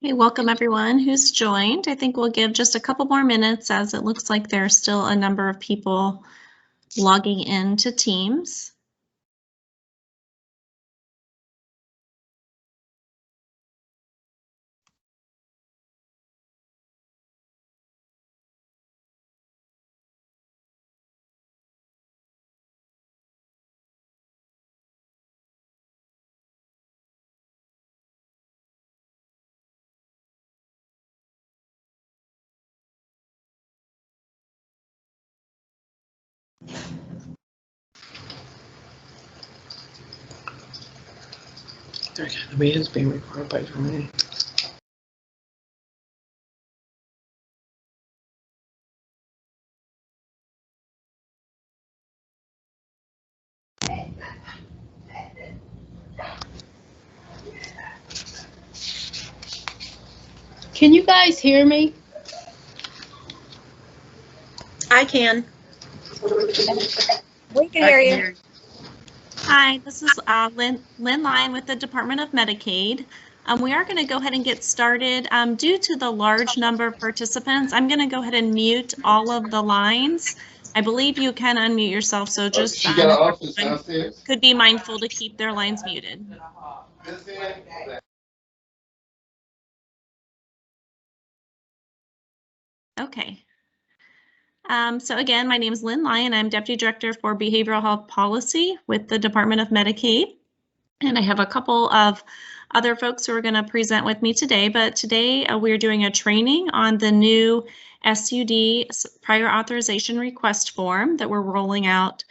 Hey, welcome everyone who's joined. I think we'll give just a couple more minutes as it looks like there's still a number of people logging into Teams. Okay, the meeting is being recorded by me. Can you guys hear me? I can. We can hear you. Hi, this is Lynn Lyon with the Department of Medicaid. We are going to go ahead and get started. Due to the large number of participants, I'm going to go ahead and mute all of the lines. I believe you can unmute yourself, so just could be mindful to keep their lines muted. Okay. So again, my name is Lynn Lyon. I'm Deputy Director for Behavioral Health Policy with the Department of Medicaid. And I have a couple of other folks who are going to present with me today, but today we're doing a training on the new SUD prior authorization request form that we're rolling out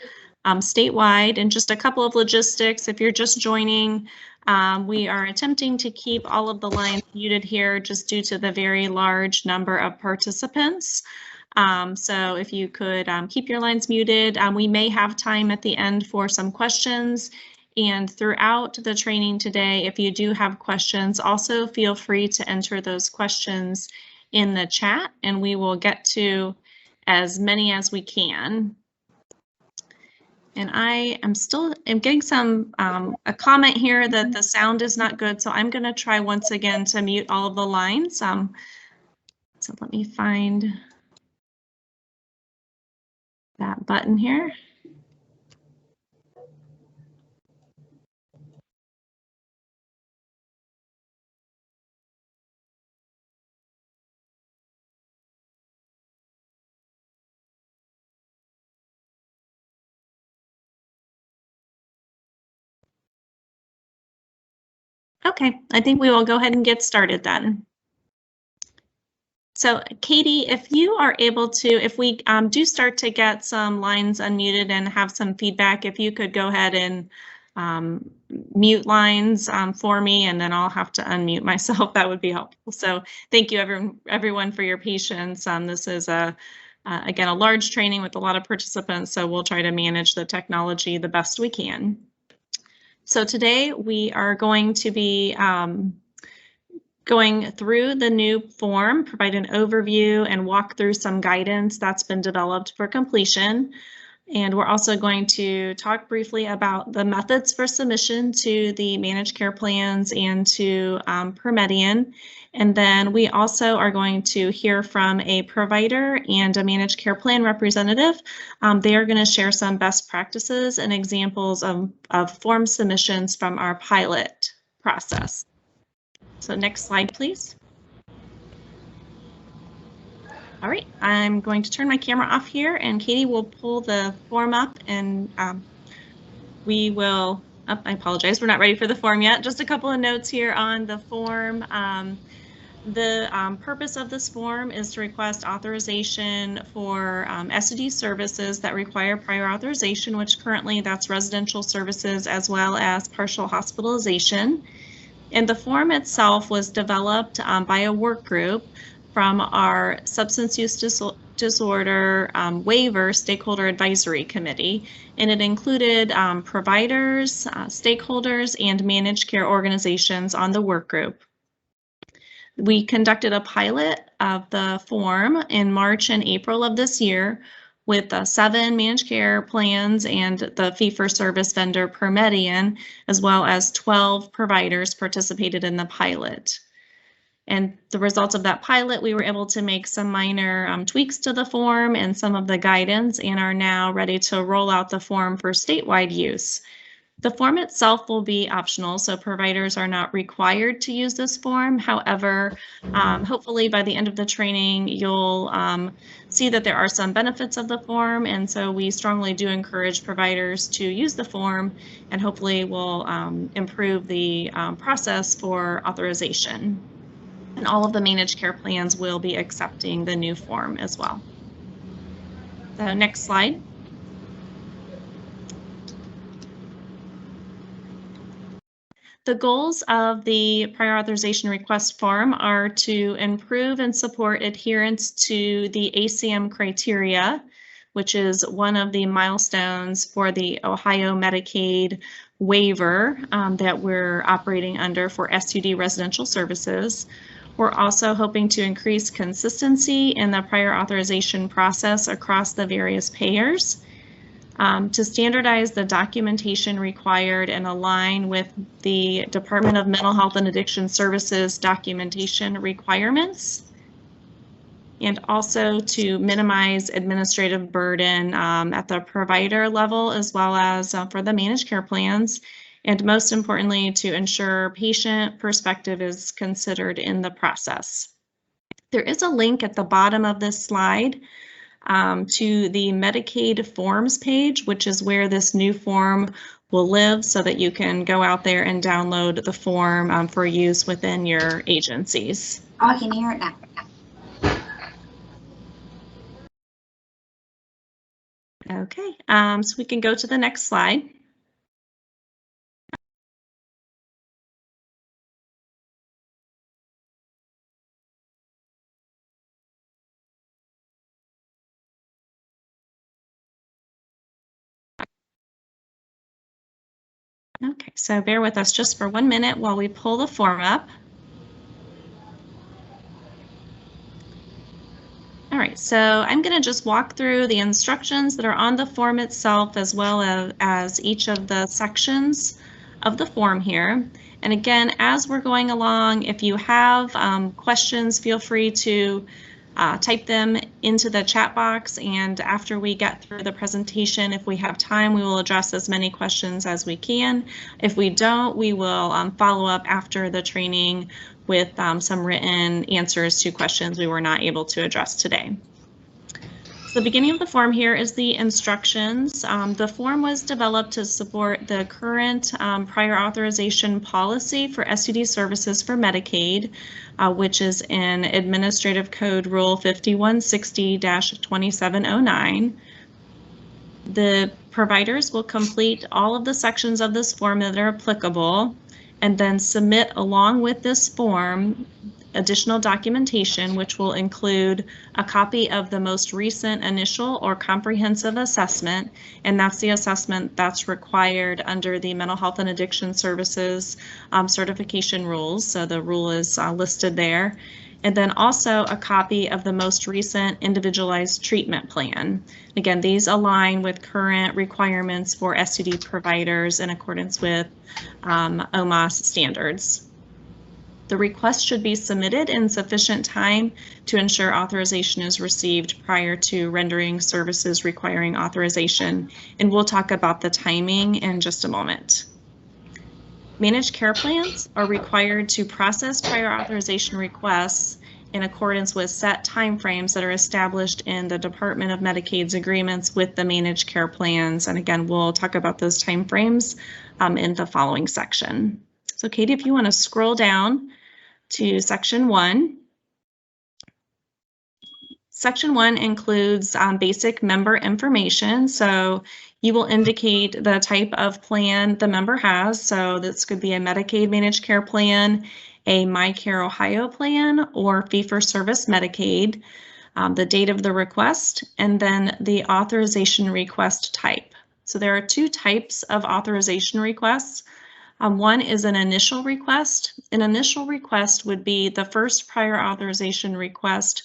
statewide. And just a couple of logistics, if you're just joining, we are attempting to keep all of the lines muted here just due to the very large number of participants. So if you could keep your lines muted, we may have time at the end for some questions. And throughout the training today, if you do have questions, also feel free to enter those questions in the chat and we will get to as many as we can. And I am getting some a comment here that the sound is not good, so I'm going to try once again to mute all of the lines. So let me find that button here. Okay, I think we will go ahead and get started then. So Katie, if you are able to, if we do start to get some lines unmuted and have some feedback, if you could go ahead and mute lines for me, and then I'll have to unmute myself, that would be helpful. So thank you everyone for your patience. This is again, a large training with a lot of participants, so we'll try to manage the technology the best we can. So today we are going to be going through the new form, provide an overview and walk through some guidance that's been developed for completion. And we're also going to talk briefly about the methods for submission to the managed care plans and to ProMedian. And then we also are going to hear from a provider and a managed care plan representative. They are going to share some best practices and examples of form submissions from our pilot process. So next slide, please. All right, I'm going to turn my camera off here and Katie will pull the form up and we will, I apologize, we're not ready for the form yet. Just a couple of notes here on the form. The purpose of this form is to request authorization for SUD services that require prior authorization, which currently that's residential services as well as partial hospitalization. And the form itself was developed by a work group from our Substance Use Disorder Waiver Stakeholder Advisory Committee, and it included providers, stakeholders, and managed care organizations on the work group. We conducted a pilot of the form in March and April of this year with 7 managed care plans and the fee-for-service vendor ProMedian, as well as 12 providers participated in the pilot. And the results of that pilot, we were able to make some minor tweaks to the form and some of the guidance, and are now ready to roll out the form for statewide use. The form itself will be optional, so providers are not required to use this form. However, hopefully by the end of the training, you'll see that there are some benefits of the form, and so we strongly do encourage providers to use the form, and hopefully will improve the process for authorization. And all of the managed care plans will be accepting the new form as well. So next slide. The goals of the prior authorization request form are to improve and support adherence to the ACM criteria, which is one of the milestones for the Ohio Medicaid waiver that we're operating under for SUD residential services. We're also hoping to increase consistency in the prior authorization process across the various payers. To standardize the documentation required and align with the Department of Mental Health and Addiction Services documentation requirements, and also to minimize administrative burden at the provider level as well as for the managed care plans, and most importantly, to ensure patient perspective is considered in the process. There is a link at the bottom of this slide to the Medicaid forms page, which is where this new form will live, so that you can go out there and download the form for use within your agencies. Oh, I can hear it now. Okay, so we can go to the next slide. Okay, so bear with us just for 1 minute while we pull the form up. All right, so I'm going to just walk through the instructions that are on the form itself, as well as each of the sections of the form here. And again, as we're going along, if you have questions, feel free to type them into the chat box, and after we get through the presentation, if we have time, we will address as many questions as we can. If we don't, we will follow up after the training with some written answers to questions we were not able to address today. So the beginning of the form here is the instructions. The form was developed to support the current prior authorization policy for SUD services for Medicaid, which is in Administrative Code Rule 5160-2709. The providers will complete all of the sections of this form that are applicable, and then submit along with this form additional documentation, which will include a copy of the most recent initial or comprehensive assessment, and that's the assessment that's required under the Mental Health and Addiction Services certification rules. So the rule is listed there. And then also a copy of the most recent individualized treatment plan. Again, these align with current requirements for SUD providers in accordance with OMAS standards. The request should be submitted in sufficient time to ensure authorization is received prior to rendering services requiring authorization, and we'll talk about the timing in just a moment. Managed care plans are required to process prior authorization requests in accordance with set timeframes that are established in the Department of Medicaid's agreements with the managed care plans. And again, we'll talk about those timeframes in the following section. So Katie, if you want to scroll down to section 1. Section 1 includes basic member information. So you will indicate the type of plan the member has. So this could be a Medicaid managed care plan, a MyCare Ohio plan, or fee-for-service Medicaid, the date of the request, and then the authorization request type. So there are two types of authorization requests. One is an initial request. An initial request would be the first prior authorization request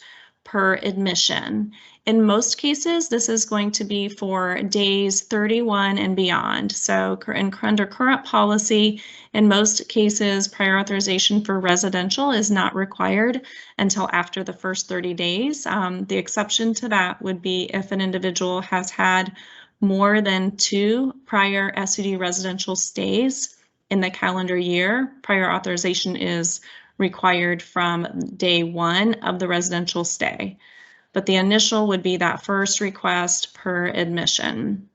per admission. In most cases, this is going to be for days 31 and beyond. So under current policy, in most cases, prior authorization for residential is not required until after the first 30 days. The exception to that would be if an individual has had more than 2 prior SUD residential stays in the calendar year. Prior authorization is required from day 1 of the residential stay, but the initial would be that first request per admission.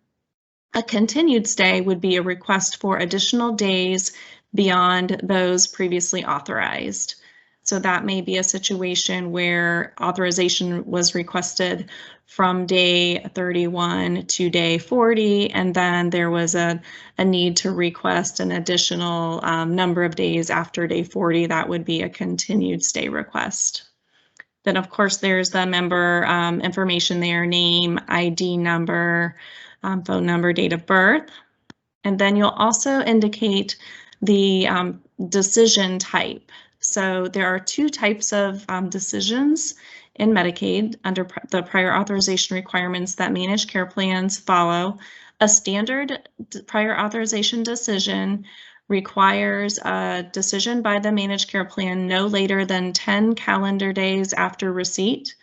A continued stay would be a request for additional days beyond those previously authorized. So that may be a situation where authorization was requested from day 31 to day 40, and then there was a need to request an additional number of days after day 40. That would be a continued stay request. Then, of course, there's the member information there, name, ID number, phone number, date of birth. And then you'll also indicate the decision type. So there are 2 types of decisions in Medicaid under the prior authorization requirements that managed care plans follow. A standard prior authorization decision requires a decision by the managed care plan no later than 10 calendar days after receipt,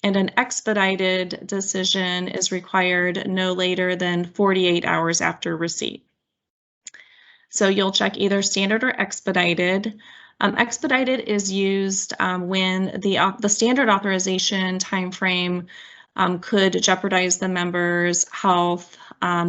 and an expedited decision is required no later than 48 hours after receipt. So you'll check either standard or expedited. Expedited is used when the standard authorization timeframe could jeopardize the member's health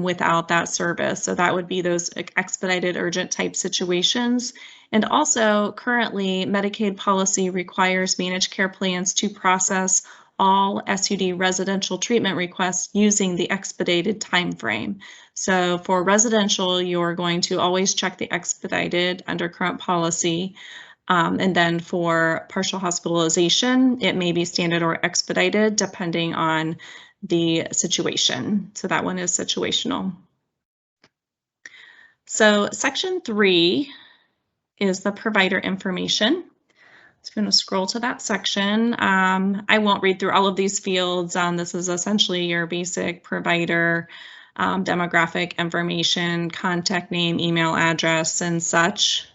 without that service. So that would be those expedited urgent type situations. And also currently Medicaid policy requires managed care plans to process all SUD residential treatment requests using the expedited timeframe. So for residential, you're going to always check the expedited under current policy. And then for partial hospitalization, it may be standard or expedited depending on the situation. So that one is situational. So section 3 is the provider information. So I'm going to scroll to that section. I won't read through all of these fields. This is essentially your basic provider demographic information, contact name, email address, and such.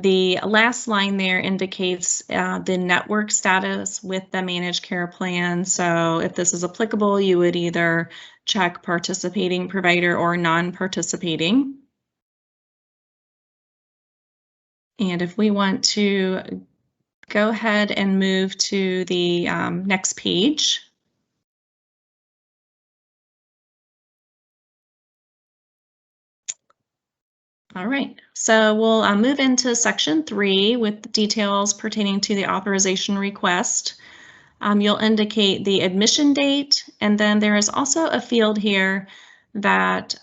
The last line there indicates the network status with the managed care plan. So if this is applicable, you would either check participating provider or non-participating. And if we want to go ahead and move to the next page. All right, so we'll move into section 3 with the details pertaining to the authorization request. You'll indicate the admission date, and then there is also a field here that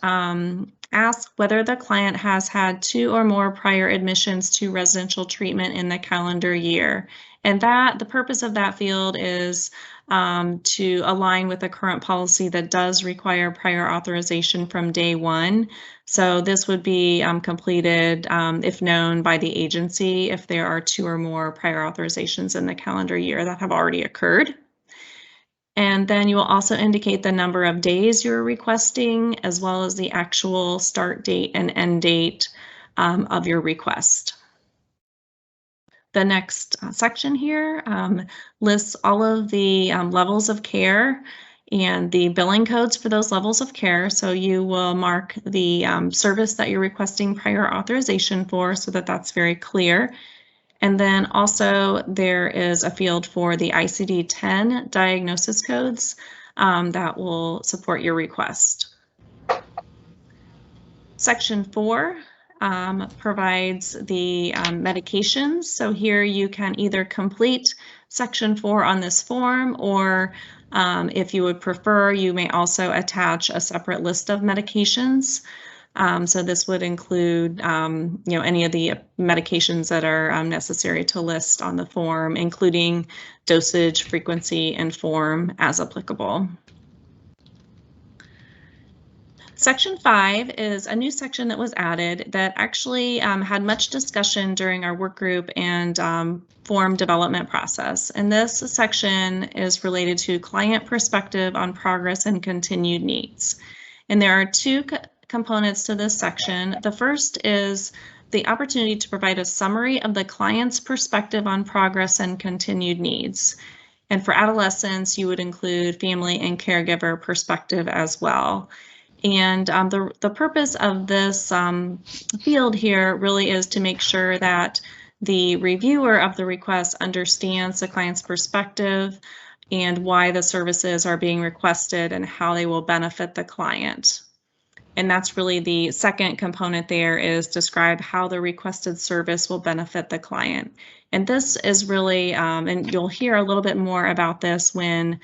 asks whether the client has had 2 or more prior admissions to residential treatment in the calendar year. And the purpose of that field is to align with the current policy that does require prior authorization from day 1. So this would be completed if known by the agency if there are 2 or more prior authorizations in the calendar year that have already occurred. And then you will also indicate the number of days you're requesting, as well as the actual start date and end date of your request. The next section here lists all of the levels of care and the billing codes for those levels of care. So you will mark the service that you're requesting prior authorization for so that that's very clear. And then also there is a field for the ICD-10 diagnosis codes that will support your request. Section 4 provides the medications. So here you can either complete section 4 on this form, or if you would prefer, you may also attach a separate list of medications. So this would include, any of the medications that are necessary to list on the form, including dosage, frequency, and form as applicable. Section 5 is a new section that was added that actually had much discussion during our work group and form development process. And this section is related to client perspective on progress and continued needs. And there are two components to this section. The first is the opportunity to provide a summary of the client's perspective on progress and continued needs. And for adolescents, you would include family and caregiver perspective as well. And the purpose of this field here really is to make sure that the reviewer of the request understands the client's perspective and why the services are being requested and how they will benefit the client. And that's really the second component there, is describe how the requested service will benefit the client. And this is really, and you'll hear a little bit more about this when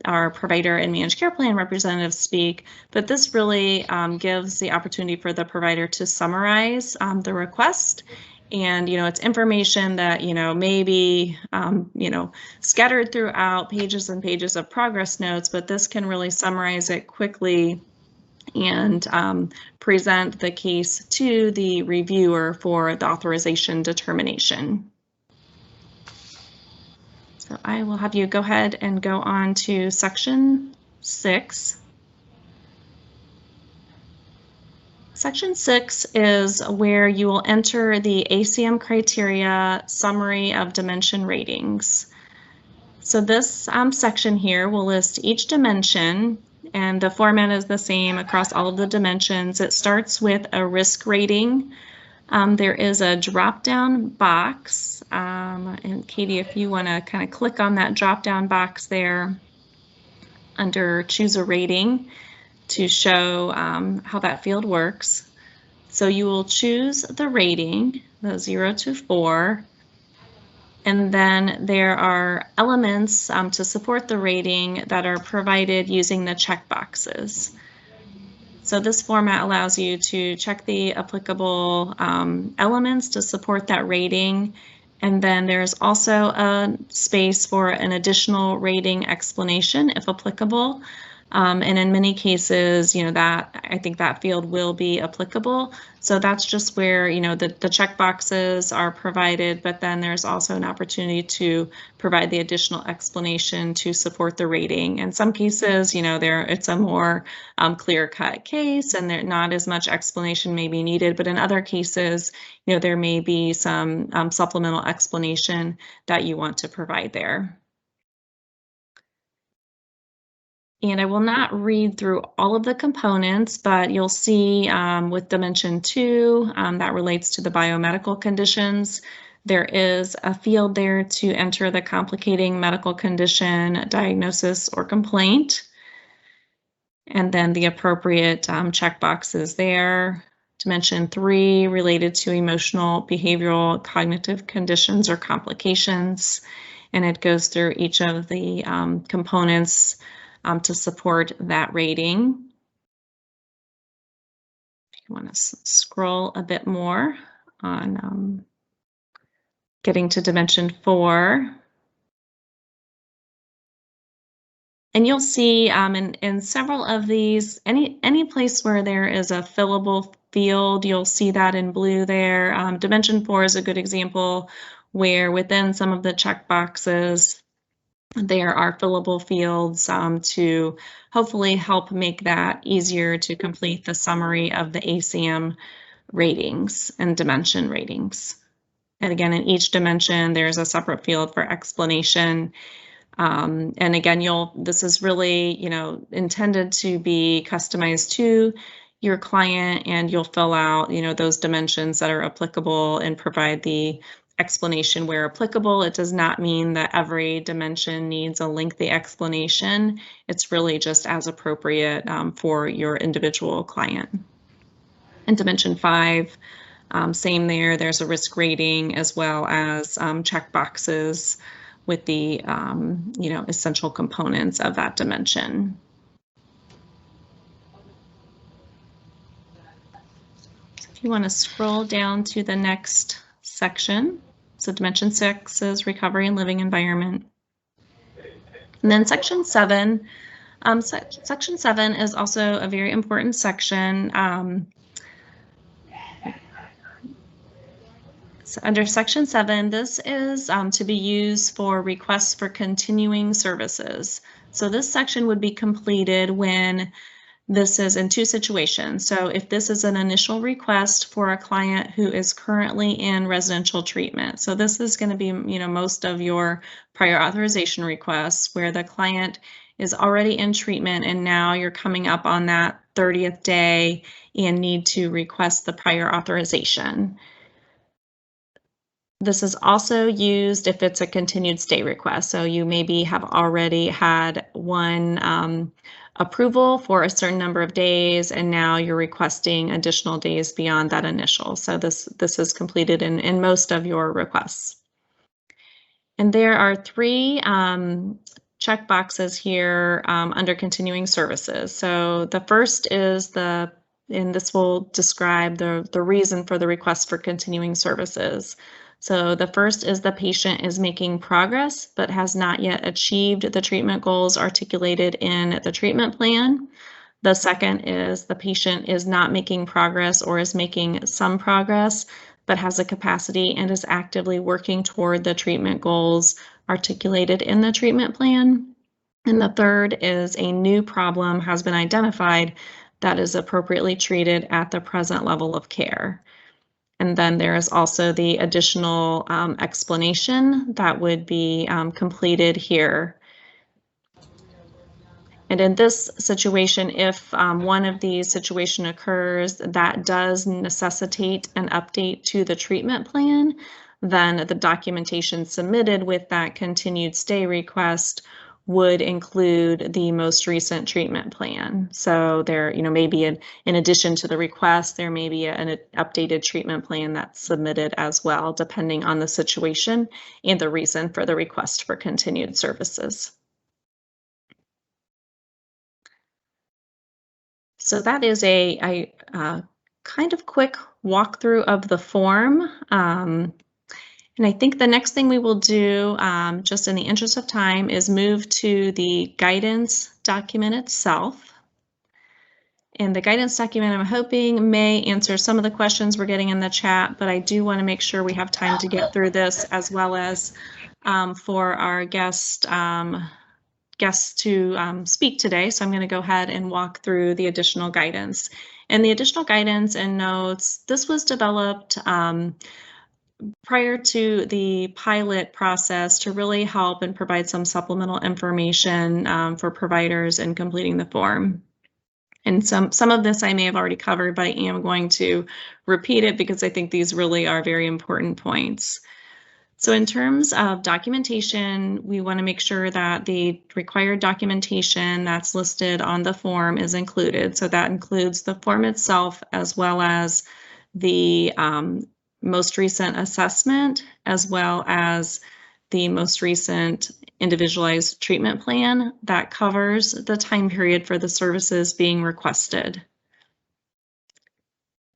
our provider and managed care plan representatives speak, but this really gives the opportunity for the provider to summarize the request. And, it's information that, maybe, scattered throughout pages and pages of progress notes, but this can really summarize it quickly and present the case to the reviewer for the authorization determination. So I will have you go ahead and go on to section 6. Section 6 is where you will enter the ACM criteria summary of dimension ratings. So this section here will list each dimension, and the format is the same across all of the dimensions. It starts with a risk rating. There is a drop-down box, and Katie, if you want to kind of click on that drop-down box there under choose a rating to show how that field works. So you will choose the rating, the 0 to 4, and then there are elements to support the rating that are provided using the checkboxes. So this format allows you to check the applicable elements to support that rating. And then there's also a space for an additional rating explanation if applicable. And in many cases, that I think that field will be applicable. So that's just where, the check boxes are provided, but then there's also an opportunity to provide the additional explanation to support the rating. In some cases, it's a more clear-cut case and there not as much explanation may be needed, but in other cases, there may be some supplemental explanation that you want to provide there. And I will not read through all of the components, but you'll see with Dimension 2, that relates to the biomedical conditions. There is a field there to enter the complicating medical condition, diagnosis, or complaint. And then the appropriate checkboxes there. Dimension 3 related to emotional, behavioral, cognitive conditions or complications. And it goes through each of the components to support that rating. If you want to scroll a bit more on getting to Dimension 4. And you'll see in several of these, any place where there is a fillable field, you'll see that in blue there. Dimension 4 is a good example where within some of the checkboxes, there are fillable fields to hopefully help make that easier to complete the summary of the ACM ratings and dimension ratings. And again, in each dimension, there's a separate field for explanation. And again, this is really, intended to be customized to your client, and you'll fill out, those dimensions that are applicable and provide the explanation where applicable. It does not mean that every dimension needs a lengthy explanation. It's really just as appropriate for your individual client. And Dimension 5, same there. There's a risk rating as well as check boxes with the essential components of that dimension. So if you want to scroll down to the next section. So Dimension 6 is recovery and living environment. And then Section 7 Section 7 is also a very important section. So under Section 7, this is to be used for requests for continuing services. So this section would be completed when this is in two situations. So if this is an initial request for a client who is currently in residential treatment. So this is going to be, most of your prior authorization requests where the client is already in treatment and now you're coming up on that 30th day and need to request the prior authorization. This is also used if it's a continued stay request. So you maybe have already had one approval for a certain number of days, and now you're requesting additional days beyond that initial. So this is completed in most of your requests. And there are three check boxes here under continuing services. So the first is and this will describe the reason for the request for continuing services. So the first is the patient is making progress but has not yet achieved the treatment goals articulated in the treatment plan. The second is the patient is not making progress or is making some progress but has a capacity and is actively working toward the treatment goals articulated in the treatment plan. And the third is a new problem has been identified that is appropriately treated at the present level of care. And then there is also the additional explanation that would be completed here. And in this situation, if one of these situations occurs that does necessitate an update to the treatment plan, then the documentation submitted with that continued stay request would include the most recent treatment plan. So there, maybe in addition to the request, there may be an updated treatment plan that's submitted as well, depending on the situation and the reason for the request for continued services. So that is a kind of quick walkthrough of the form. And I think the next thing we will do, just in the interest of time, is move to the guidance document itself. And the guidance document, I'm hoping, may answer some of the questions we're getting in the chat, but I do want to make sure we have time to get through this, as well as for our guests to speak today. So I'm going to go ahead and walk through the additional guidance. And the additional guidance and notes, this was developed prior to the pilot process to really help and provide some supplemental information for providers in completing the form. And some of this I may have already covered, but I am going to repeat it because I think these really are very important points. So in terms of documentation, we want to make sure that the required documentation that's listed on the form is included. So that includes the form itself, as well as the most recent assessment, as well as the most recent individualized treatment plan that covers the time period for the services being requested.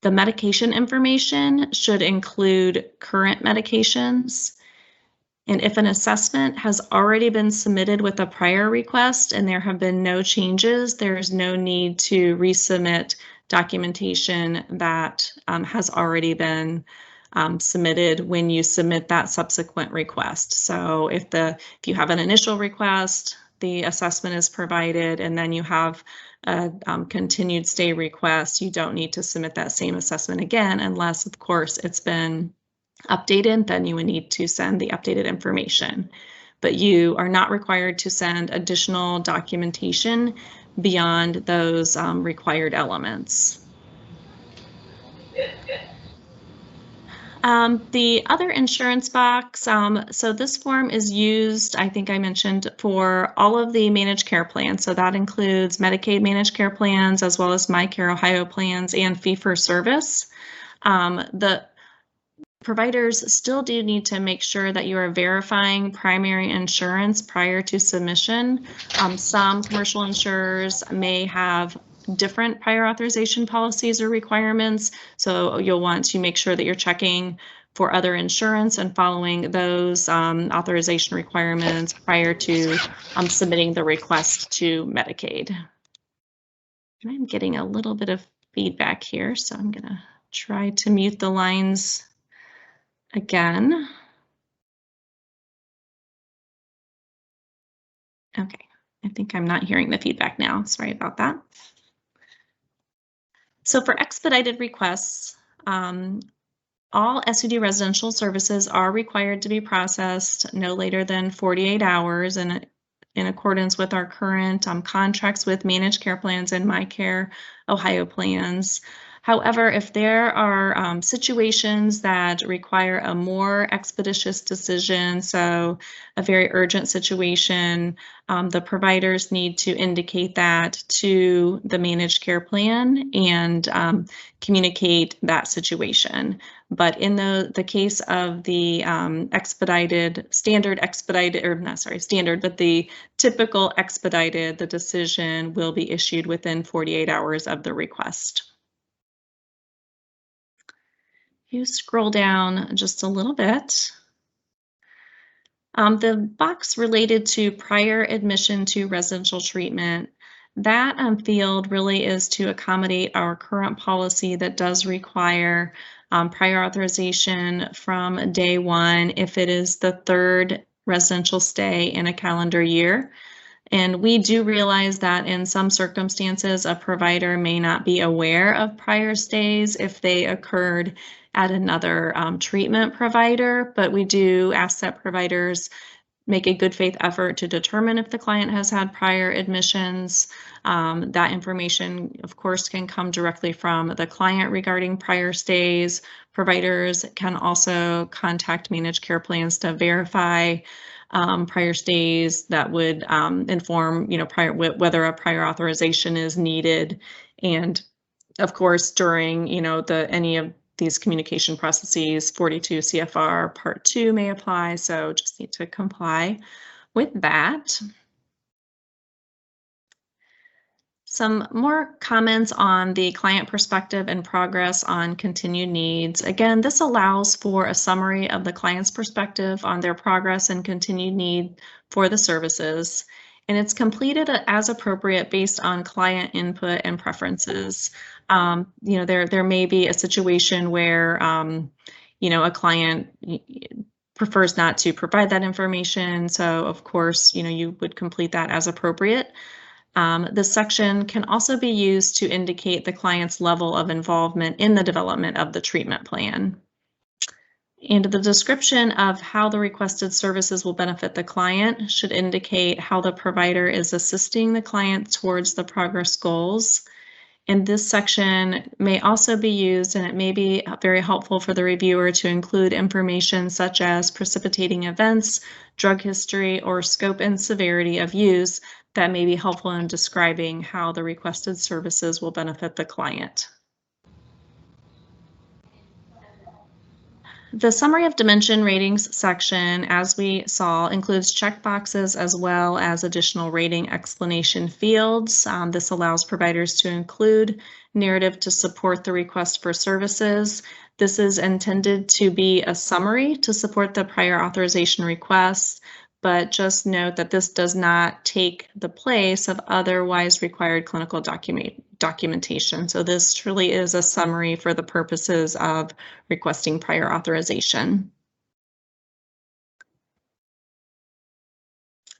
The medication information should include current medications. And if an assessment has already been submitted with a prior request and there have been no changes, there's no need to resubmit documentation that has already been submitted when you submit that subsequent request. So if you have an initial request, the assessment is provided, and then you have a continued stay request, you don't need to submit that same assessment again, unless, of course, it's been updated, then you would need to send the updated information. But you are not required to send additional documentation beyond those required elements. The other insurance box, so this form is used, I think I mentioned, for all of the managed care plans. So that includes Medicaid managed care plans, as well as MyCare Ohio plans and fee-for-service. The providers still do need to make sure that you are verifying primary insurance prior to submission. Some commercial insurers may have different prior authorization policies or requirements, so you'll want to make sure that you're checking for other insurance and following those authorization requirements prior to submitting the request to Medicaid. I'm getting a little bit of feedback here, so I'm going to try to mute the lines again. Okay, I think I'm not hearing the feedback now. Sorry about that. So for expedited requests, all SUD residential services are required to be processed no later than 48 hours in accordance with our current contracts with managed care plans and MyCare Ohio plans. However, if there are situations that require a more expeditious decision, so a very urgent situation, the providers need to indicate that to the managed care plan and communicate that situation. But in the case of the the typical expedited, the decision will be issued within 48 hours of the request. You scroll down just a little bit. The box related to prior admission to residential treatment, that field really is to accommodate our current policy that does require prior authorization from day one if it is the third residential stay in a calendar year. And we do realize that in some circumstances, a provider may not be aware of prior stays if they occurred at another treatment provider, but we do ask that providers make a good faith effort to determine if the client has had prior admissions. That information, of course, can come directly from the client regarding prior stays. Providers can also contact managed care plans to verify prior stays that would inform, whether a prior authorization is needed. And of course, during, any of these communication processes, 42 CFR Part 2 may apply, so just need to comply with that. Some more comments on the client perspective and progress on continued needs. Again, this allows for a summary of the client's perspective on their progress and continued need for the services. And it's completed as appropriate based on client input and preferences. There may be a situation where, a client prefers not to provide that information. So of course, you would complete that as appropriate. This section can also be used to indicate the client's level of involvement in the development of the treatment plan. And the description of how the requested services will benefit the client should indicate how the provider is assisting the client towards the progress goals. And this section may also be used, and it may be very helpful for the reviewer to include information such as precipitating events, drug history, or scope and severity of use that may be helpful in describing how the requested services will benefit the client. The summary of dimension ratings section, as we saw, includes checkboxes as well as additional rating explanation fields. This allows providers to include narrative to support the request for services. This is intended to be a summary to support the prior authorization requests, but just note that this does not take the place of otherwise required clinical documentation. So this truly is a summary for the purposes of requesting prior authorization.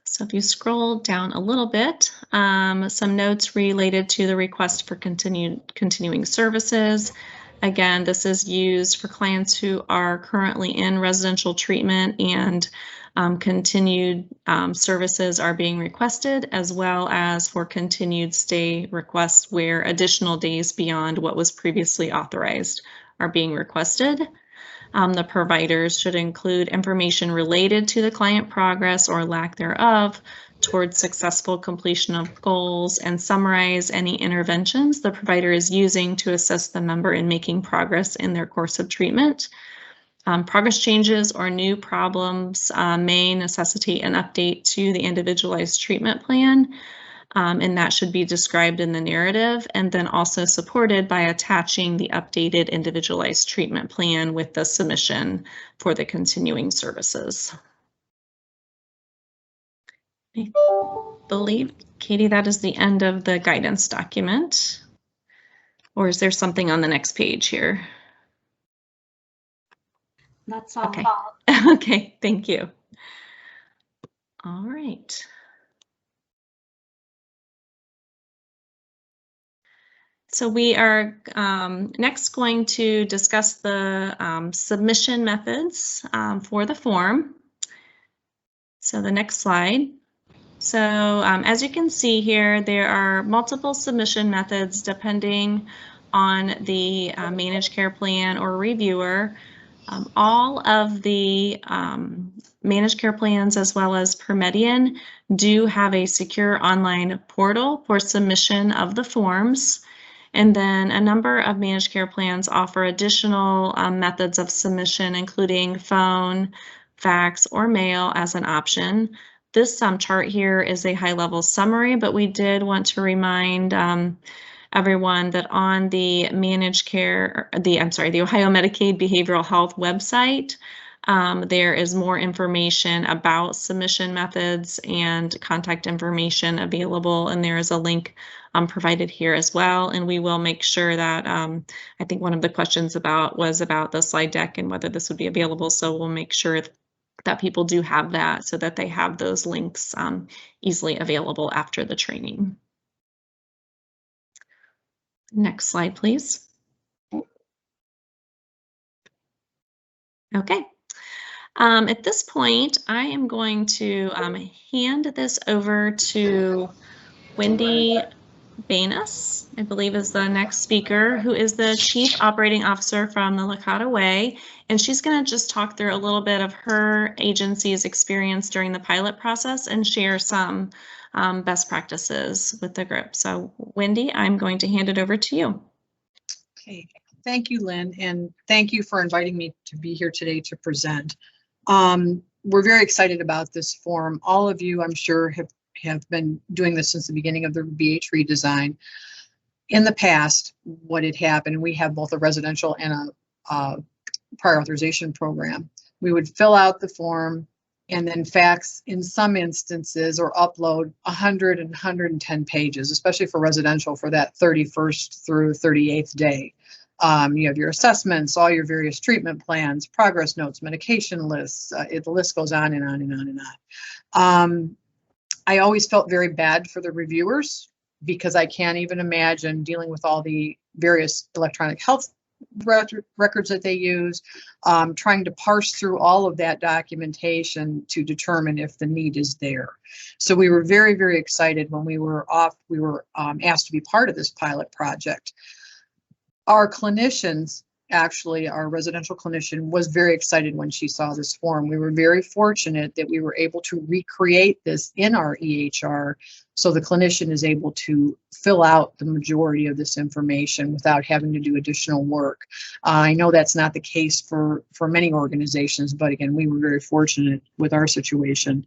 So if you scroll down a little bit, some notes related to the request for continuing services. Again, this is used for clients who are currently in residential treatment and continued services are being requested, as well as for continued stay requests where additional days beyond what was previously authorized are being requested. The providers should include information related to the client progress or lack thereof towards successful completion of goals and summarize any interventions the provider is using to assist the member in making progress in their course of treatment. Progress changes or new problems may necessitate an update to the individualized treatment plan. and that should be described in the narrative, and then also supported by attaching the updated individualized treatment plan with the submission for the continuing services. I believe, Katie, that is the end of the guidance document. Or is there something on the next page here? That's all. Okay. Okay, thank you. All right. So we are next going to discuss the submission methods for the form. So the next slide. So as you can see here, there are multiple submission methods depending on the managed care plan or reviewer. All of the managed care plans, as well as PerMedian, do have a secure online portal for submission of the forms. And then a number of managed care plans offer additional methods of submission, including phone, fax, or mail as an option. This chart here is a high-level summary, but we did want to remind everyone that on the managed care, the Ohio Medicaid Behavioral Health website, there is more information about submission methods and contact information available, and there is a link provided here as well. And we will make sure that, I think one of the questions was about the slide deck and whether this would be available, so we'll make sure that people do have that so that they have those links easily available after the training. Next slide, please. Okay. At this point, I am going to hand this over to Wendy Banus, I believe is the next speaker, who is the Chief Operating Officer from the Lakota Way. And she's going to just talk through a little bit of her agency's experience during the pilot process and share some best practices with the group. So Wendy, I'm going to hand it over to you. Okay, thank you, Lynn, and thank you for inviting me to be here today to present. We're very excited about this form. All of you, I'm sure, have been doing this since the beginning of the BH redesign. In the past, what had happened, we have both a residential and a prior authorization program. We would fill out the form and then fax, in some instances, or upload 100 and 110 pages, especially for residential, for that 31st through 38th day. You have your assessments, all your various treatment plans, progress notes, medication lists. The list goes on and on and on and on. I always felt very bad for the reviewers because I can't even imagine dealing with all the various electronic health records that they use, trying to parse through all of that documentation to determine if the need is there. So we were very, very excited when we were asked to be part of this pilot project. Our clinicians, actually, our residential clinician was very excited when she saw this form. We were very fortunate that we were able to recreate this in our EHR, so the clinician is able to fill out the majority of this information without having to do additional work. I know that's not the case for many organizations, but again, we were very fortunate with our situation.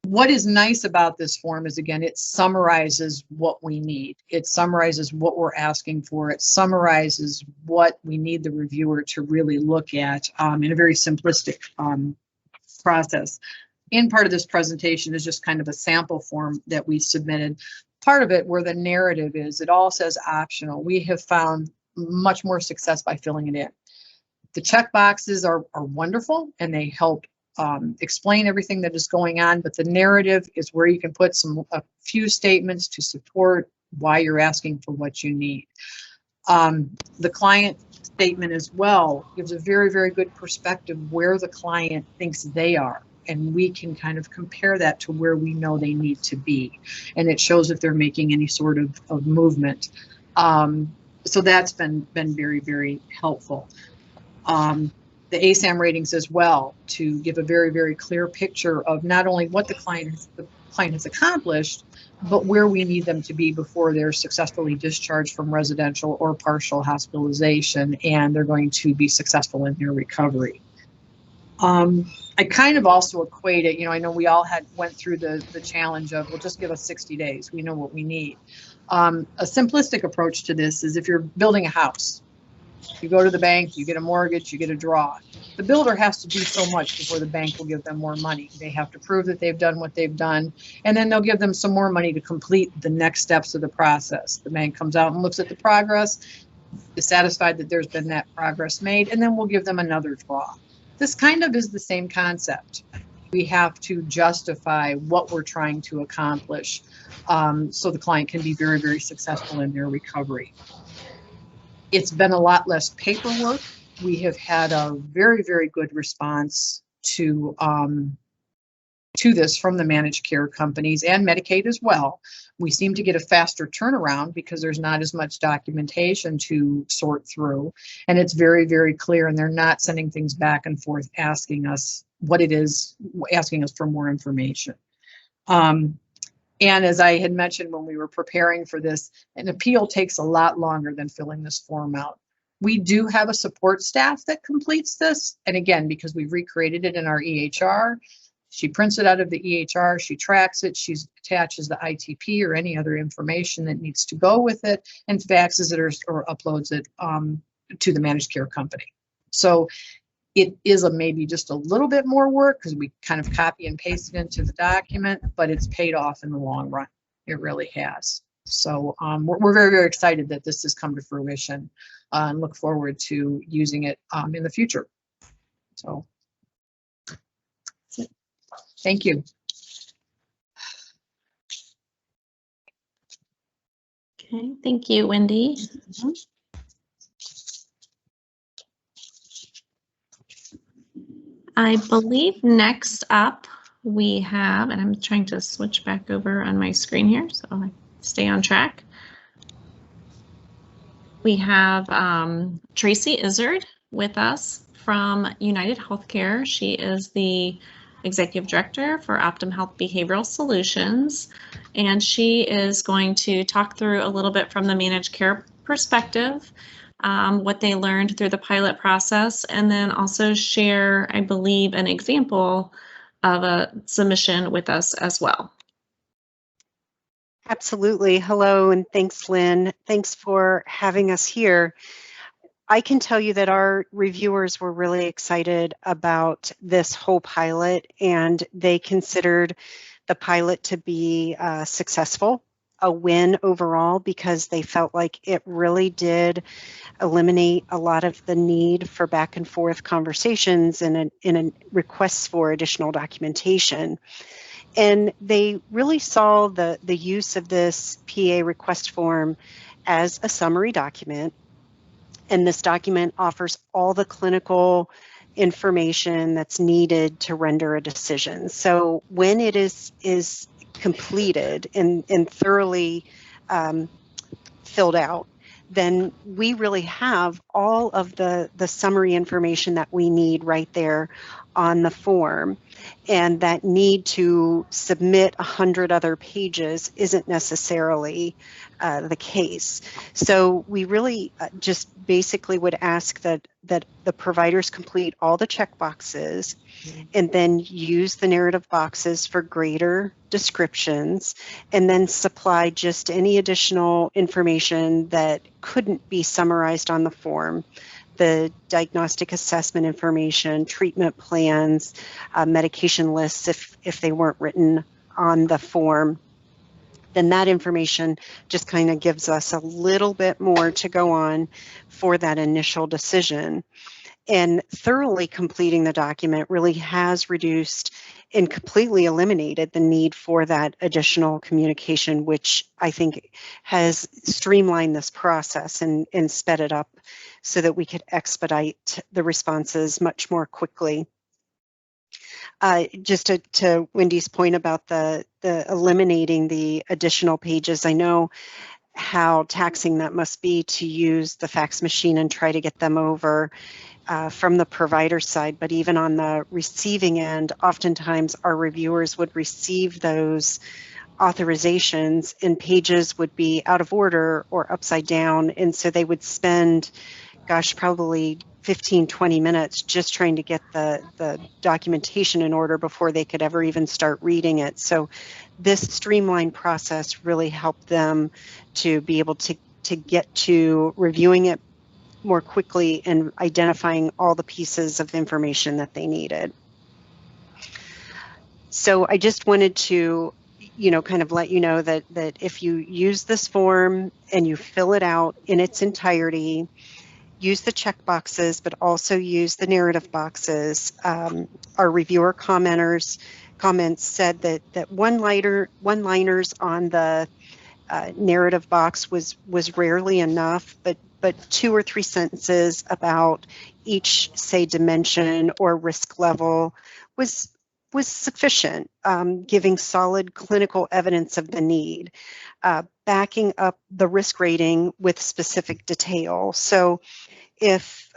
What is nice about this form is, again, it summarizes what we need. It summarizes what we're asking for. It summarizes what we need the reviewer to really look at in a very simplistic process. In part of this presentation is just kind of a sample form that we submitted. Part of it where the narrative is, it all says optional. We have found much more success by filling it in. The check boxes are wonderful and they help explain everything that is going on, but the narrative is where you can put a few statements to support why you're asking for what you need. The client statement as well gives a very, very good perspective where the client thinks they are, and we can kind of compare that to where we know they need to be, and it shows if they're making any sort of movement. So that's been very, very helpful. The ASAM ratings as well, to give a very, very clear picture of not only what the client has accomplished, but where we need them to be before they're successfully discharged from residential or partial hospitalization and they're going to be successful in their recovery. I kind of also equate it, I know we all went through the challenge of, well, just give us 60 days. We know what we need. A simplistic approach to this is if you're building a house, you go to the bank, you get a mortgage, you get a draw. The builder has to do so much before the bank will give them more money. They have to prove that they've done what they've done, and then they'll give them some more money to complete the next steps of the process. The bank comes out and looks at the progress, is satisfied that there's been that progress made, and then we'll give them another draw. This kind of is the same concept. We have to justify what we're trying to accomplish so the client can be very, very successful in their recovery. It's been a lot less paperwork. We have had a very, very good response to this from the managed care companies and Medicaid as well. We seem to get a faster turnaround because there's not as much documentation to sort through, and it's very, very clear, and they're not sending things back and forth asking us what it is, asking us for more information. And as I had mentioned when we were preparing for this, an appeal takes a lot longer than filling this form out. We do have a support staff that completes this. And again, because we've recreated it in our EHR, she prints it out of the EHR, she tracks it, she attaches the ITP or any other information that needs to go with it, and faxes it or uploads it to the managed care company. So it is maybe just a little bit more work because we kind of copy and paste it into the document, but it's paid off in the long run. It really has. So we're very, very excited that this has come to fruition and look forward to using it in the future. So that's it. Thank you. Okay, thank you, Wendy. I believe next up we have, and I'm trying to switch back over on my screen here so I stay on track. We have Tracy Izzard with us from United Healthcare. She is the Executive Director for Optum Health Behavioral Solutions, and she is going to talk through a little bit from the managed care perspective, what they learned through the pilot process, and then also share, I believe, an example of a submission with us as well. Absolutely. Hello, and thanks, Lynn. Thanks for having us here. I can tell you that our reviewers were really excited about this whole pilot, and they considered the pilot to be successful, a win overall, because they felt like it really did eliminate a lot of the need for back and forth conversations and in requests for additional documentation. And they really saw the use of this PA request form as a summary document. And this document offers all the clinical information that's needed to render a decision. So when it is completed and thoroughly filled out, then we really have all of the summary information that we need right there on the form. And that need to submit 100 other pages isn't necessarily the case. So we really just basically would ask that the providers complete all the check boxes and then use the narrative boxes for greater descriptions, and then supply just any additional information that couldn't be summarized on the form. The diagnostic assessment information, treatment plans, medication lists if they weren't written on the form. Then that information just kind of gives us a little bit more to go on for that initial decision. And thoroughly completing the document really has reduced and completely eliminated the need for that additional communication, which I think has streamlined this process and sped it up so that we could expedite the responses much more quickly. Just to Wendy's point about the eliminating the additional pages, I know how taxing that must be to use the fax machine and try to get them over from the provider side, but even on the receiving end, oftentimes our reviewers would receive those authorizations and pages would be out of order or upside down, and so they would spend, gosh, probably 15, 20 minutes just trying to get the documentation in order before they could ever even start reading it. So this streamlined process really helped them to be able to get to reviewing it more quickly and identifying all the pieces of information that they needed. So I just wanted to, kind of let you know that if you use this form and you fill it out in its entirety, use the check boxes, but also use the narrative boxes. Our reviewer comments said that one-liners on the narrative box was rarely enough, but 2 or 3 sentences about each, say, dimension or risk level was sufficient, giving solid clinical evidence of the need, backing up the risk rating with specific detail. So if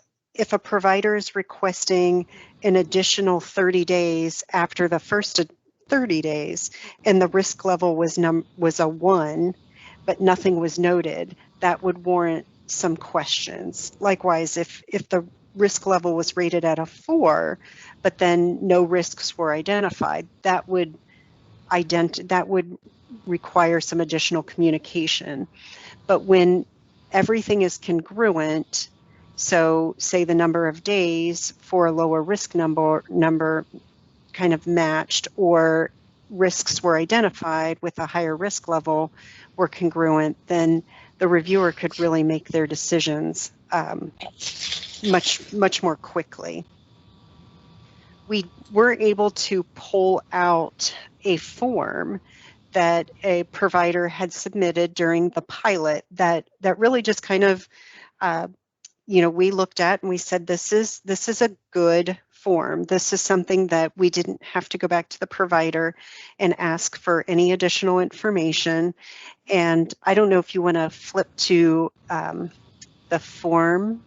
a provider is requesting an additional 30 days after the first 30 days and the risk level was a 1, but nothing was noted, that would warrant some questions. Likewise, if the risk level was rated at a 4, but then no risks were identified, that would require some additional communication. But when everything is congruent, so say the number of days for a lower risk number kind of matched, or risks were identified with a higher risk level were congruent, then the reviewer could really make their decisions much more quickly. We were able to pull out a form that a provider had submitted during the pilot that really just kind of, we looked at and we said, this is a good form. This is something that we didn't have to go back to the provider and ask for any additional information. And I don't know if you want to flip to the form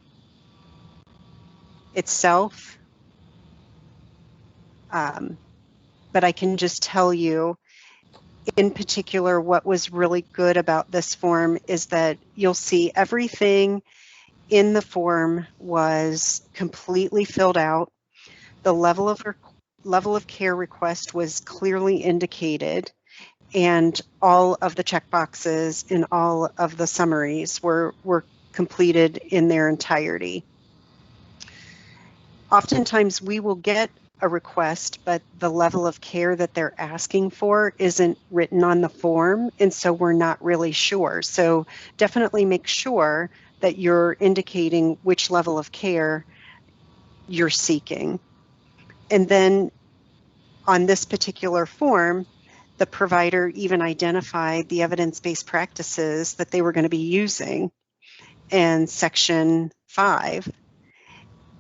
itself, but I can just tell you in particular what was really good about this form is that you'll see everything in the form was completely filled out. The level of care request was clearly indicated, and all of the checkboxes in all of the summaries were completed in their entirety. Oftentimes we will get a request, but the level of care that they're asking for isn't written on the form, and so we're not really sure. So definitely make sure that you're indicating which level of care you're seeking. And then on this particular form, the provider even identified the evidence-based practices that they were going to be using in Section 5.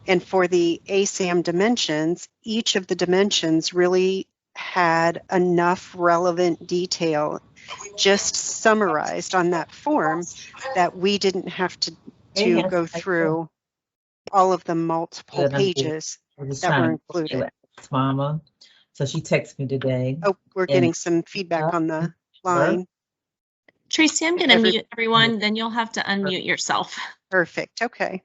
And for the ASAM dimensions, each of the dimensions really had enough relevant detail just summarized on that form that we didn't have to go through all of the multiple pages that were included. Mama. So she texted me today. Oh, we're getting some feedback on the line. Tracy, I'm going to mute everyone, then you'll have to unmute yourself. Perfect. Okay.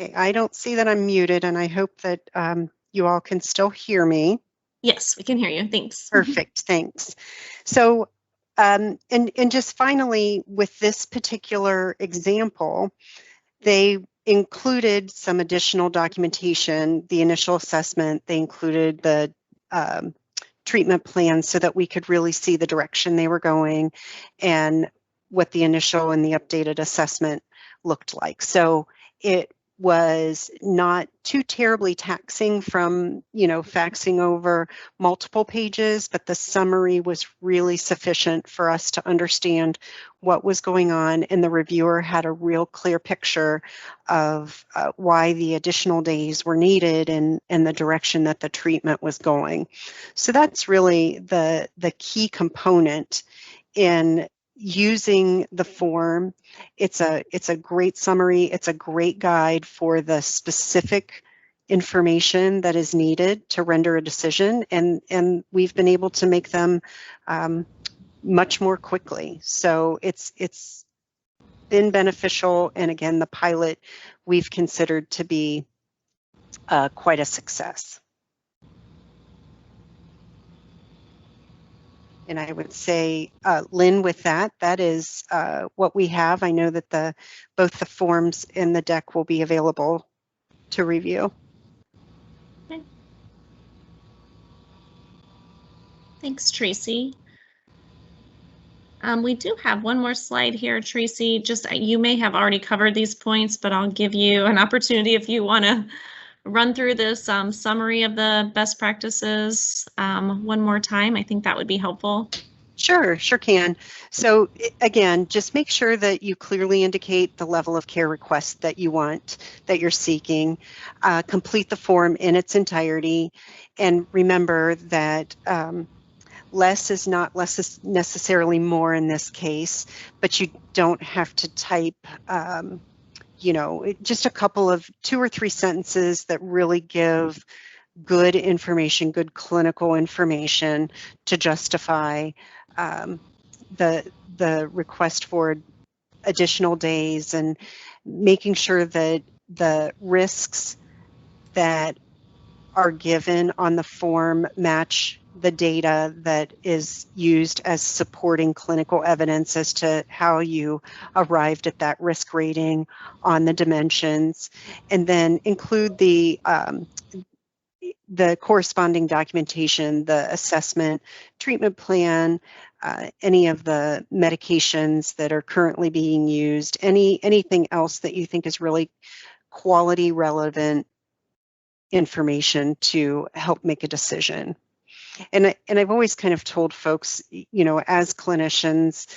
Okay, I don't see that I'm muted, and I hope that you all can still hear me. Yes, we can hear you. Thanks. Perfect. Thanks. So, and just finally, with this particular example, they included some additional documentation, the initial assessment. They included the treatment plan so that we could really see the direction they were going and what the initial and the updated assessment looked like. So it was not too terribly taxing from, faxing over multiple pages, but the summary was really sufficient for us to understand what was going on, and the reviewer had a real clear picture of why the additional days were needed and the direction that the treatment was going. So that's really the key component in using the form. It's a great summary. It's a great guide for the specific information that is needed to render a decision, and we've been able to make them much more quickly. So it's been beneficial, and again, the pilot we've considered to be quite a success. And I would say, Lynn, with that is what we have. I know that both the forms and the deck will be available to review. Okay. Thanks, Tracy. We do have one more slide here, Tracy. Just you may have already covered these points, but I'll give you an opportunity if you want to run through this summary of the best practices one more time. I think that would be helpful. Sure can. So again, just make sure that you clearly indicate the level of care request that you want, that you're seeking. Complete the form in its entirety, and remember that less is not less necessarily more in this case, but you don't have to type you know, just a couple of 2 or 3 sentences that really give good information, good clinical information to justify the request for additional days, and making sure that the risks that are given on the form match the data that is used as supporting clinical evidence as to how you arrived at that risk rating on the dimensions, and then include the corresponding documentation, the assessment, treatment plan, any of the medications that are currently being used, anything else that you think is really quality relevant information to help make a decision. And I've always kind of told folks, you know, as clinicians,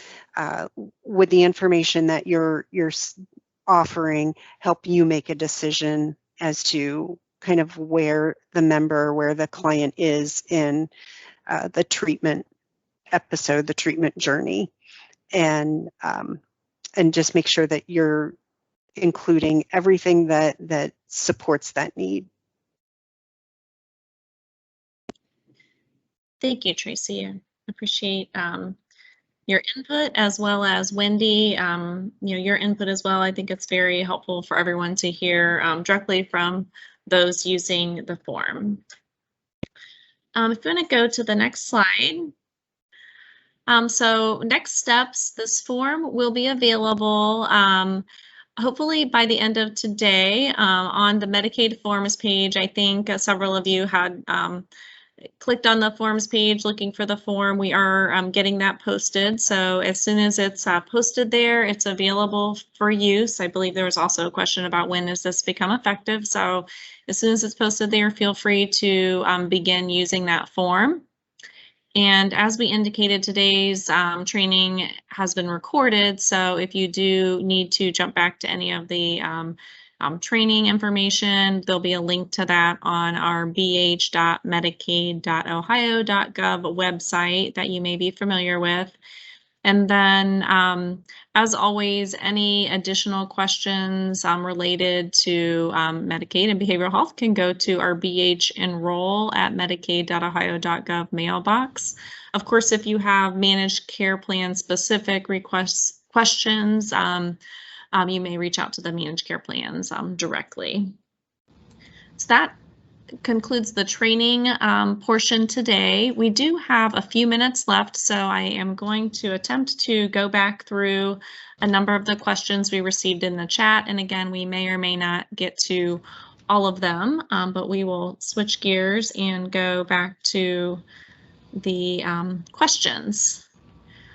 would the information that you're offering help you make a decision as to kind of where the client is in the treatment episode, the treatment journey, and just make sure that you're including everything that supports that need. Thank you, Tracy. I appreciate your input, as well as Wendy, you know, your input as well. I think it's very helpful for everyone to hear directly from those using the form. If you want to go to the next slide. So next steps, this form will be available hopefully by the end of today on the Medicaid forms page. I think several of you had clicked on the forms page looking for the form. We are getting that posted. So as soon as it's posted there, it's available for use. I believe there was also a question about when does this become effective. So as soon as it's posted there, feel free to begin using that form. And as we indicated, today's training has been recorded. So if you do need to jump back to any of the training information, there'll be a link to that on our bh.medicaid.ohio.gov website that you may be familiar with. And then, as always, any additional questions related to Medicaid and behavioral health can go to our bhenroll@medicaid.ohio.gov mailbox. Of course, if you have managed care plan specific questions, you may reach out to the managed care plans directly. So that concludes the training portion today. We do have a few minutes left, so I am going to attempt to go back through a number of the questions we received in the chat. And again, we may or may not get to all of them, but we will switch gears and go back to the questions.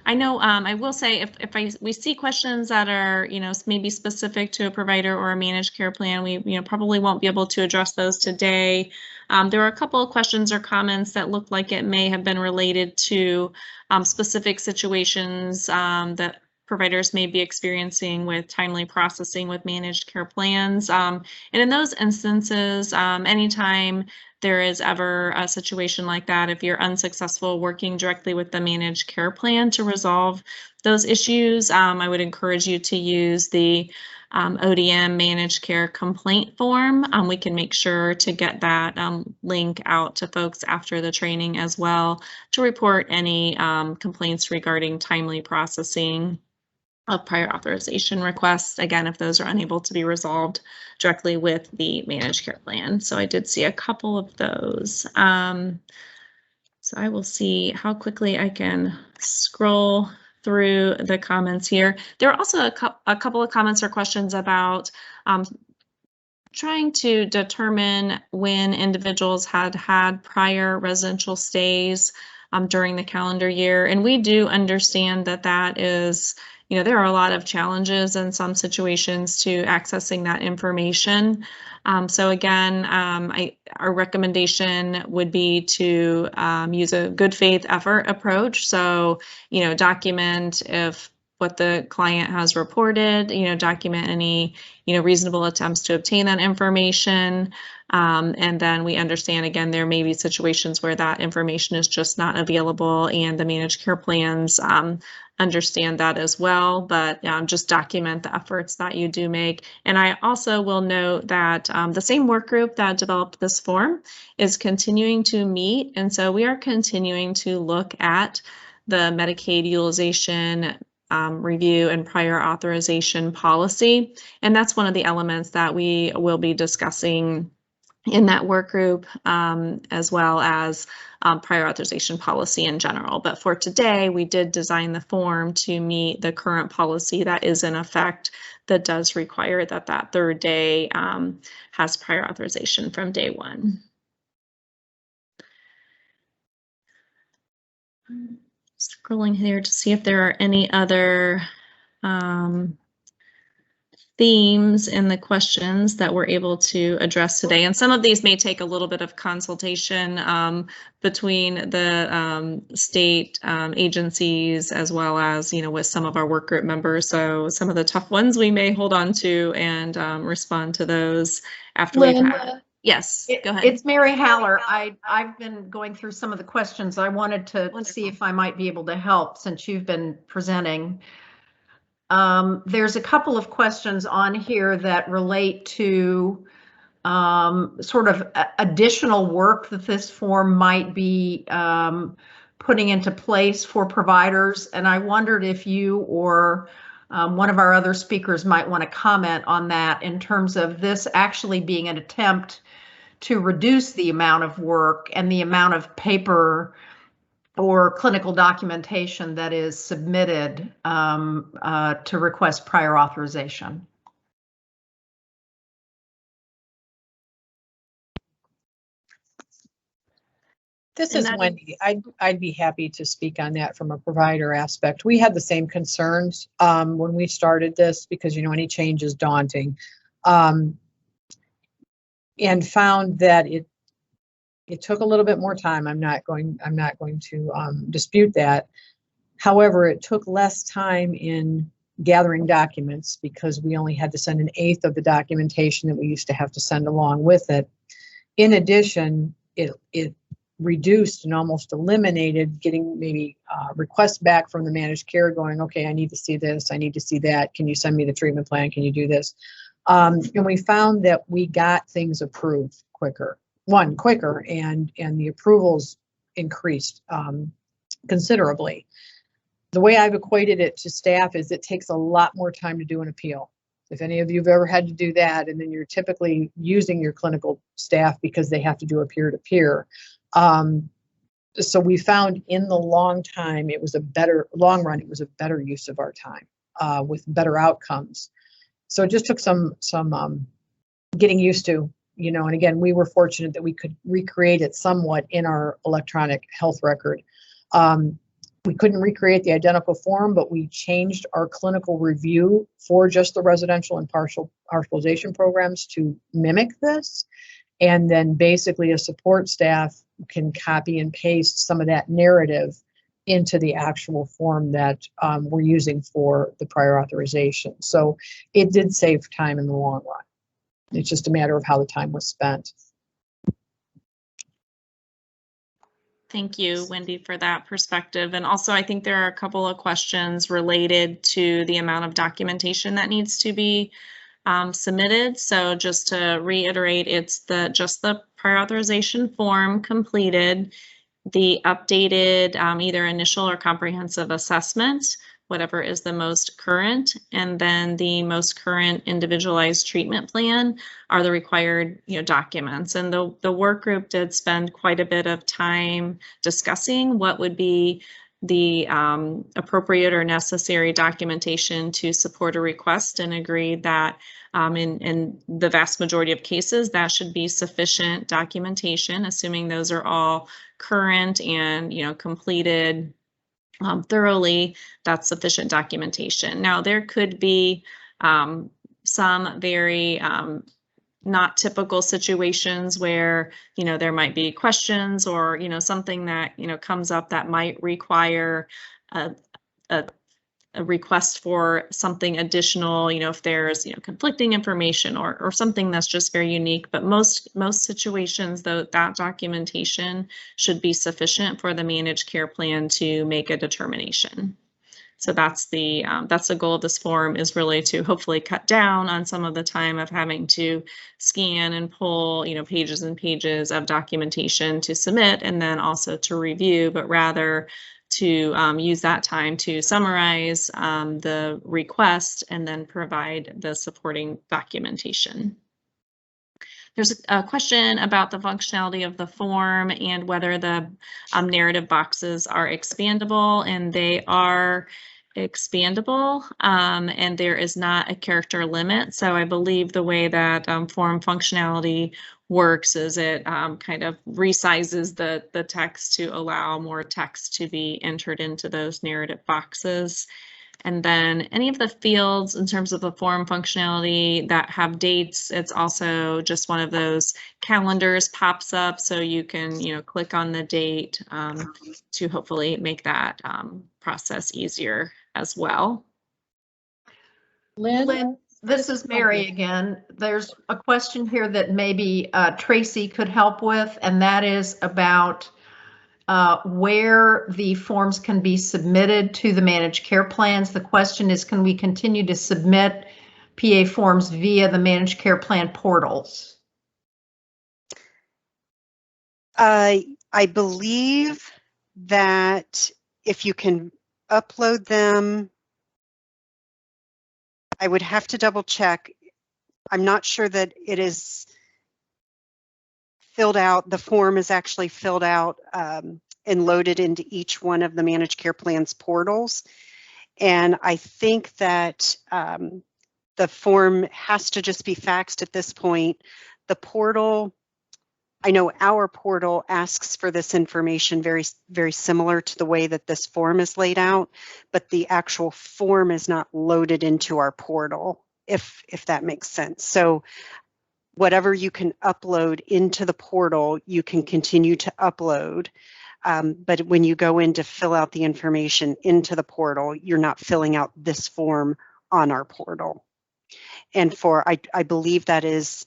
I know I will say if we see questions that are, you know, maybe specific to a provider or a managed care plan, we probably won't be able to address those today. There are a couple of questions or comments that look like it may have been related to specific situations that providers may be experiencing with timely processing with managed care plans. And in those instances, anytime there is ever a situation like that, if you're unsuccessful working directly with the managed care plan to resolve those issues, I would encourage you to use the ODM managed care complaint form. We can make sure to get that link out to folks after the training as well to report any complaints regarding timely processing of prior authorization requests, again, if those are unable to be resolved directly with the managed care plan. So I did see a couple of those. So I will see how quickly I can scroll through the comments here. There are also a couple of comments or questions about trying to determine when individuals had prior residential stays during the calendar year. And we do understand that that is, you know, there are a lot of challenges in some situations to accessing that information. So again, our recommendation would be to use a good faith effort approach. So, you know, document if what the client has reported, you know, document any, you know, reasonable attempts to obtain that information. And then we understand, again, there may be situations where that information is just not available, and the managed care plans understand that as well, but just document the efforts that you do make. And I also will note that the same work group that developed this form is continuing to meet. And so we are continuing to look at the Medicaid utilization review and prior authorization policy. And that's one of the elements that we will be discussing in that work group, as well as prior authorization policy in general. But for today, we did design the form to meet the current policy that is in effect that does require that that third day has prior authorization from day one. Scrolling here to see if there are any other themes in the questions that we're able to address today. And some of these may take a little bit of consultation between the state agencies, as well as, you know, with some of our work group members. So some of the tough ones we may hold on to and respond to those after we've had. Yes, go ahead. It's Mary Haller. I've been going through some of the questions. I wanted to see if I might be able to help since you've been presenting. There's a couple of questions on here that relate to sort of additional work that this form might be putting into place for providers. And I wondered if you or one of our other speakers might want to comment on that in terms of this actually being an attempt to reduce the amount of work and the amount of paper or clinical documentation that is submitted to request prior authorization. This is Wendy. I'd be happy to speak on that from a provider aspect. We had the same concerns when we started this because, you know, any change is daunting, and found that it took a little bit more time. I'm not going to dispute that. However, it took less time in gathering documents because we only had to send 1/8 of the documentation that we used to have to send along with it. In addition, it reduced and almost eliminated getting maybe requests back from the managed care going, okay, I need to see this, I need to see that. Can you send me the treatment plan? Can you do this? And we found that we got things approved quicker. Quicker, and the approvals increased considerably. The way I've equated it to staff is it takes a lot more time to do an appeal. If any of you have ever had to do that, and then you're typically using your clinical staff because they have to do a peer-to-peer. So we found in the long run, it was a better use of our time with better outcomes. So it just took some getting used to. You know, and again, we were fortunate that we could recreate it somewhat in our electronic health record. We couldn't recreate the identical form, but we changed our clinical review for just the residential and partialization programs to mimic this. And then basically a support staff can copy and paste some of that narrative into the actual form that we're using for the prior authorization. So it did save time in the long run. It's just a matter of how the time was spent. Thank you, Wendy, for that perspective. And also, I think there are a couple of questions related to the amount of documentation that needs to be submitted. So just to reiterate, it's just the prior authorization form completed, the updated either initial or comprehensive assessment, whatever is the most current, and then the most current individualized treatment plan are the required documents. And the work group did spend quite a bit of time discussing what would be the appropriate or necessary documentation to support a request, and agreed that in the vast majority of cases that should be sufficient documentation, assuming those are all current and completed thoroughly. That's sufficient documentation. Now there could be some very not typical situations where there might be questions or something that comes up that might require a request for something additional, if there's conflicting information or something that's just very unique. But most situations, though, that documentation should be sufficient for the managed care plan to make a determination. So that's the goal of this form, is really to hopefully cut down on some of the time of having to scan and pull pages and pages of documentation to submit and then also to review, but rather to use that time to summarize the request and then provide the supporting documentation. There's a question about the functionality of the form and whether the narrative boxes are expandable, and they are expandable, and there is not a character limit. So I believe the way that form functionality works is it kind of resizes the text to allow more text to be entered into those narrative boxes. And then any of the fields in terms of the form functionality that have dates, it's also just one of those calendars pops up, so you can click on the date to hopefully make that process easier as well. Lynn, this is Mary again. There's a question here that maybe Tracy could help with, and that is about where the forms can be submitted to the managed care plans. The question is, can we continue to submit PA forms via the managed care plan portals? I believe that if you can upload them, I would have to double check. I'm not sure that it is filled out. The form is actually filled out and loaded into each one of the managed care plans portals. And I think that the form has to just be faxed at this point. The portal, I know our portal asks for this information very, very similar to the way that this form is laid out, but the actual form is not loaded into our portal, if that makes sense. So whatever you can upload into the portal, you can continue to upload. But when you go in to fill out the information into the portal, you're not filling out this form on our portal. And I believe that is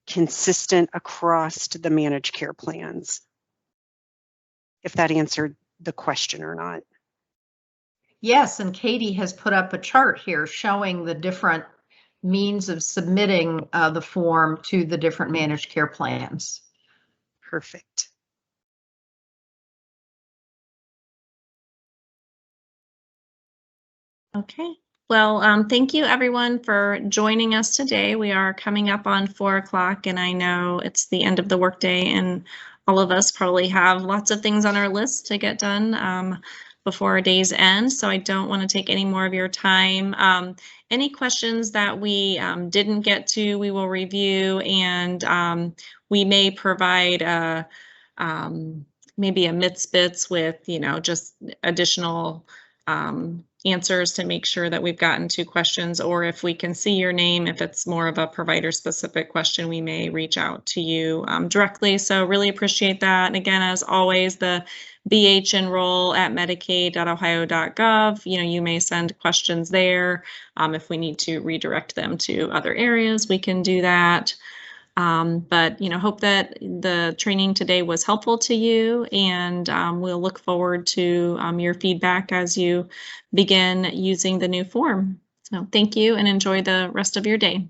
consistent across the managed care plans, if that answered the question or not. Yes, and Katie has put up a chart here showing the different means of submitting the form to the different managed care plans. Perfect. Okay. Well, thank you everyone for joining us today. We are coming up on 4 o'clock, and I know it's the end of the workday, and all of us probably have lots of things on our list to get done before our day's end. So I don't want to take any more of your time. Any questions that we didn't get to, we will review, and we may provide maybe a MITS bits with, just additional answers to make sure that we've gotten to questions, or if we can see your name, if it's more of a provider specific question, we may reach out to you directly. So really appreciate that. And again, as always, the bhenroll@medicaid.ohio.gov, you may send questions there. If we need to redirect them to other areas, we can do that. But hope that the training today was helpful to you, and we'll look forward to your feedback as you begin using the new form. So thank you, and enjoy the rest of your day.